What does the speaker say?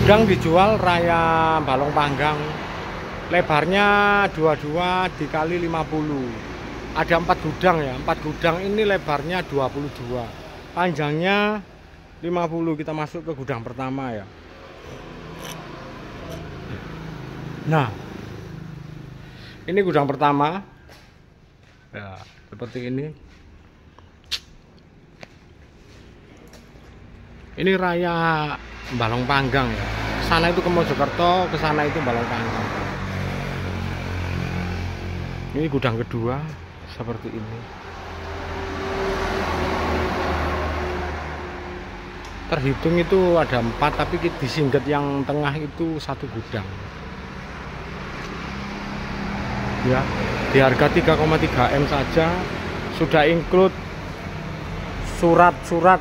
gudang dijual raya Balong Panggang. Lebarnya 22 dikali 50. Ada 4 gudang ya. 4 gudang ini lebarnya 22. Panjangnya 50. Kita masuk ke gudang pertama ya. Nah, ini gudang pertama. Ya, seperti ini. Ini raya Balong Panggang ya. Sana itu ke Mojokerto, ke sana itu Balong Panggang. Ini gudang kedua seperti ini. Terhitung itu ada 4, tapi disingkat yang tengah itu 1 gudang. Ya, di harga 3,3 M saja sudah include surat-surat.